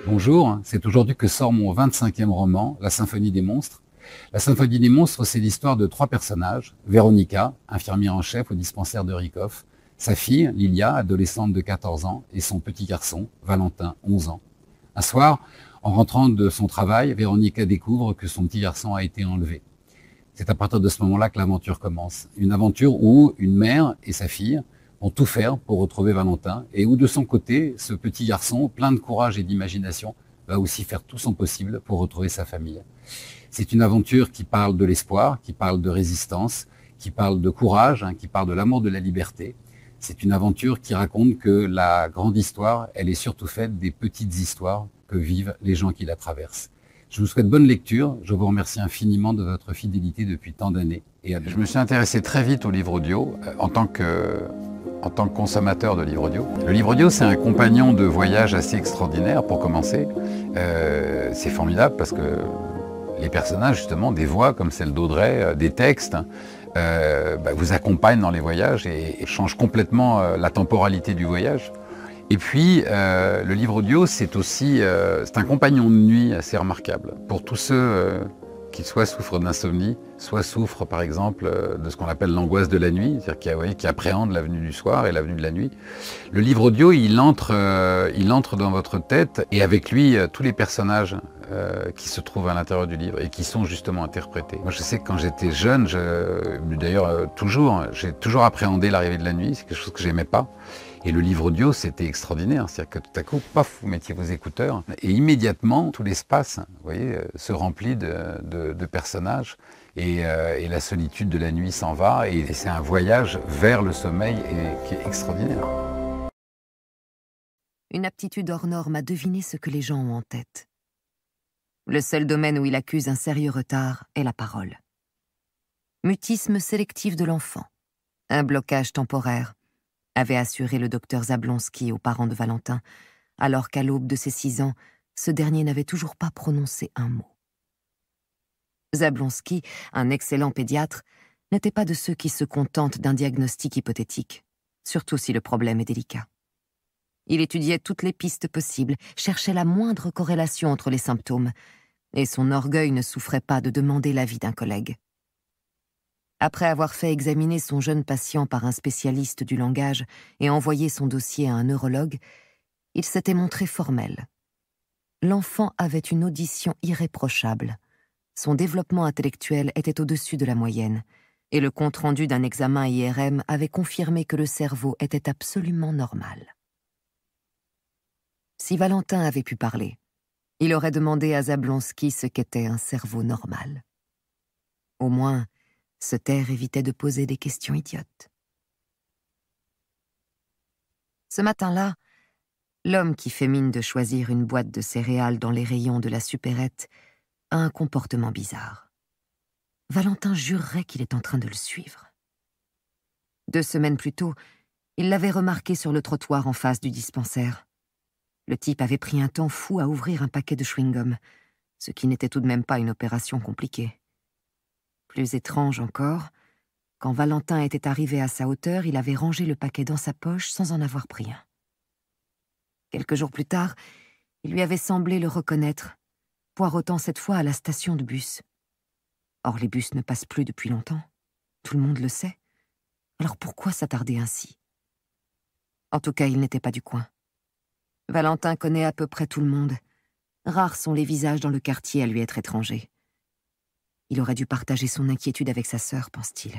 Bonjour, c'est aujourd'hui que sort mon 25e roman, La Symphonie des monstres. La Symphonie des monstres, c'est l'histoire de 3 personnages. Véronica, infirmière en chef au dispensaire de Rikoff, sa fille, Lilia, adolescente de 14 ans, et son petit garçon, Valentin, 11 ans. Un soir, en rentrant de son travail, Véronica découvre que son petit garçon a été enlevé. C'est à partir de ce moment-là que l'aventure commence. Une aventure où une mère et sa fille vont tout faire pour retrouver Valentin, et où de son côté, ce petit garçon, plein de courage et d'imagination, va aussi faire tout son possible pour retrouver sa famille. C'est une aventure qui parle de l'espoir, qui parle de résistance, qui parle de courage, qui parle de l'amour de la liberté. C'est une aventure qui raconte que la grande histoire, elle est surtout faite des petites histoires que vivent les gens qui la traversent. Je vous souhaite bonne lecture, je vous remercie infiniment de votre fidélité depuis tant d'années. Je me suis intéressé très vite au livre audio en tant que consommateur de livres audio. Le livre audio, c'est un compagnon de voyage assez extraordinaire pour commencer. C'est formidable parce que les personnages, justement, des voix comme celle d'Audrey, des textes, vous accompagnent dans les voyages et changent complètement la temporalité du voyage. Et puis, le livre audio, c'est aussi c'est un compagnon de nuit assez remarquable. Pour tous ceux qui soit souffrent d'insomnie, soit souffrent par exemple de ce qu'on appelle l'angoisse de la nuit, c'est-à-dire qui appréhendent la venue du soir et la venue de la nuit. Le livre audio, il entre dans votre tête et avec lui tous les personnages qui se trouvent à l'intérieur du livre et qui sont justement interprétés. Moi je sais que quand j'étais jeune, d'ailleurs j'ai toujours appréhendé l'arrivée de la nuit, c'est quelque chose que j'aimais pas. Et le livre audio, c'était extraordinaire. C'est-à-dire que tout à coup, paf, vous mettiez vos écouteurs et immédiatement, tout l'espace, vous voyez, se remplit de personnages et la solitude de la nuit s'en va et c'est un voyage vers le sommeil qui est extraordinaire. Une aptitude hors norme à deviner ce que les gens ont en tête. Le seul domaine où il accuse un sérieux retard est la parole. Mutisme sélectif de l'enfant. Un blocage temporaire avait assuré le docteur Zablonski aux parents de Valentin, alors qu'à l'aube de ses 6 ans, ce dernier n'avait toujours pas prononcé un mot. Zablonski, un excellent pédiatre, n'était pas de ceux qui se contentent d'un diagnostic hypothétique, surtout si le problème est délicat. Il étudiait toutes les pistes possibles, cherchait la moindre corrélation entre les symptômes, et son orgueil ne souffrait pas de demander l'avis d'un collègue. Après avoir fait examiner son jeune patient par un spécialiste du langage et envoyé son dossier à un neurologue, il s'était montré formel. L'enfant avait une audition irréprochable. Son développement intellectuel était au-dessus de la moyenne, et le compte-rendu d'un examen IRM avait confirmé que le cerveau était absolument normal. Si Valentin avait pu parler, il aurait demandé à Zablonski ce qu'était un cerveau normal. Au moins, se taire évitait de poser des questions idiotes. Ce matin-là, l'homme qui fait mine de choisir une boîte de céréales dans les rayons de la supérette a un comportement bizarre. Valentin jurerait qu'il est en train de le suivre. 2 semaines plus tôt, il l'avait remarqué sur le trottoir en face du dispensaire. Le type avait pris un temps fou à ouvrir un paquet de chewing-gum, ce qui n'était tout de même pas une opération compliquée. Plus étrange encore, quand Valentin était arrivé à sa hauteur, il avait rangé le paquet dans sa poche sans en avoir pris un. Quelques jours plus tard, il lui avait semblé le reconnaître, poireautant cette fois à la station de bus. Or, les bus ne passent plus depuis longtemps. Tout le monde le sait. Alors pourquoi s'attarder ainsi? En tout cas, il n'était pas du coin. Valentin connaît à peu près tout le monde. Rares sont les visages dans le quartier à lui être étrangers. Il aurait dû partager son inquiétude avec sa sœur, pense-t-il.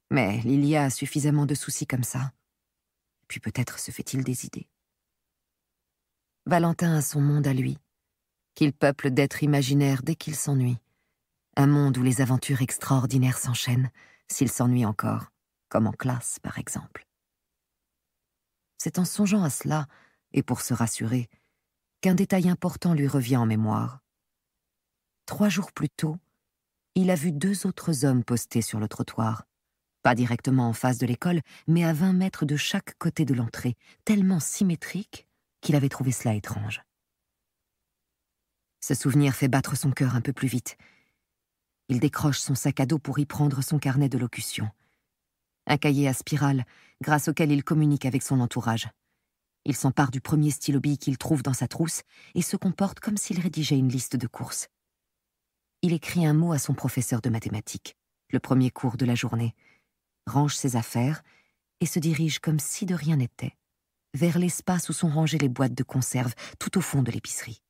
Mais Lilia a suffisamment de soucis comme ça. Puis peut-être se fait-il des idées. Valentin a son monde à lui, qu'il peuple d'êtres imaginaires dès qu'il s'ennuie. Un monde où les aventures extraordinaires s'enchaînent, s'il s'ennuie encore, comme en classe par exemple. C'est en songeant à cela, et pour se rassurer, qu'un détail important lui revient en mémoire. 3 jours plus tôt, il a vu 2 autres hommes postés sur le trottoir. Pas directement en face de l'école, mais à 20 mètres de chaque côté de l'entrée, tellement symétrique qu'il avait trouvé cela étrange. Ce souvenir fait battre son cœur un peu plus vite. Il décroche son sac à dos pour y prendre son carnet de locution. Un cahier à spirale, grâce auquel il communique avec son entourage. Il s'empare du premier stylo-bille qu'il trouve dans sa trousse et se comporte comme s'il rédigeait une liste de courses. Il écrit un mot à son professeur de mathématiques, le premier cours de la journée, range ses affaires et se dirige comme si de rien n'était, vers l'espace où sont rangées les boîtes de conserve, tout au fond de l'épicerie.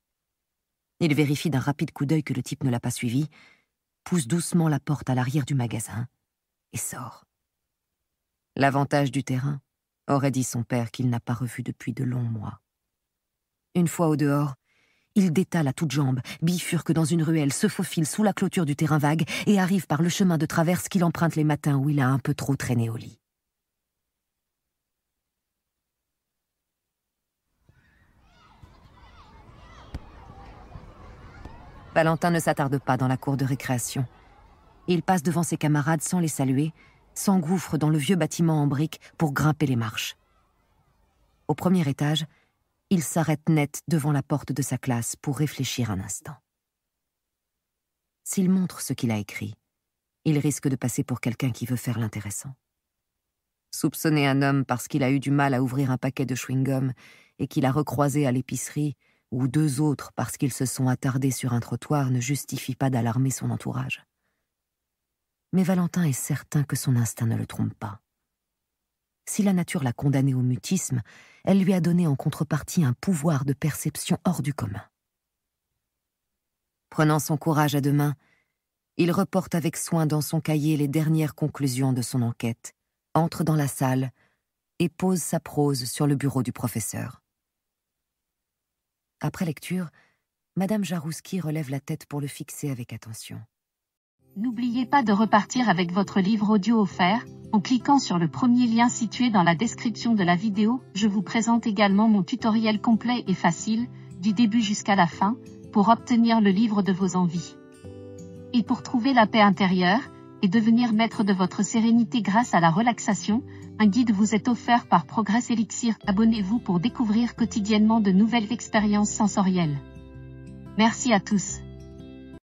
Il vérifie d'un rapide coup d'œil que le type ne l'a pas suivi, pousse doucement la porte à l'arrière du magasin et sort. L'avantage du terrain, aurait dit son père qu'il n'a pas revu depuis de longs mois. Une fois au dehors, il détale à toutes jambes, bifurque dans une ruelle, se faufile sous la clôture du terrain vague et arrive par le chemin de traverse qu'il emprunte les matins où il a un peu trop traîné au lit. Valentin ne s'attarde pas dans la cour de récréation. Il passe devant ses camarades sans les saluer, s'engouffre dans le vieux bâtiment en briques pour grimper les marches. Au premier étage, il s'arrête net devant la porte de sa classe pour réfléchir un instant. S'il montre ce qu'il a écrit, il risque de passer pour quelqu'un qui veut faire l'intéressant. Soupçonner un homme parce qu'il a eu du mal à ouvrir un paquet de chewing-gum et qu'il a recroisé à l'épicerie, ou deux autres parce qu'ils se sont attardés sur un trottoir, ne justifie pas d'alarmer son entourage. Mais Valentin est certain que son instinct ne le trompe pas. Si la nature l'a condamné au mutisme, elle lui a donné en contrepartie un pouvoir de perception hors du commun. Prenant son courage à deux mains, il reporte avec soin dans son cahier les dernières conclusions de son enquête, entre dans la salle et pose sa prose sur le bureau du professeur. Après lecture, Madame Jarouski relève la tête pour le fixer avec attention. N'oubliez pas de repartir avec votre livre audio offert, en cliquant sur le premier lien situé dans la description de la vidéo. Je vous présente également mon tutoriel complet et facile, du début jusqu'à la fin, pour obtenir le livre de vos envies. Et pour trouver la paix intérieure, et devenir maître de votre sérénité grâce à la relaxation, un guide vous est offert par Progress Elixir. Abonnez-vous pour découvrir quotidiennement de nouvelles expériences sensorielles. Merci à tous.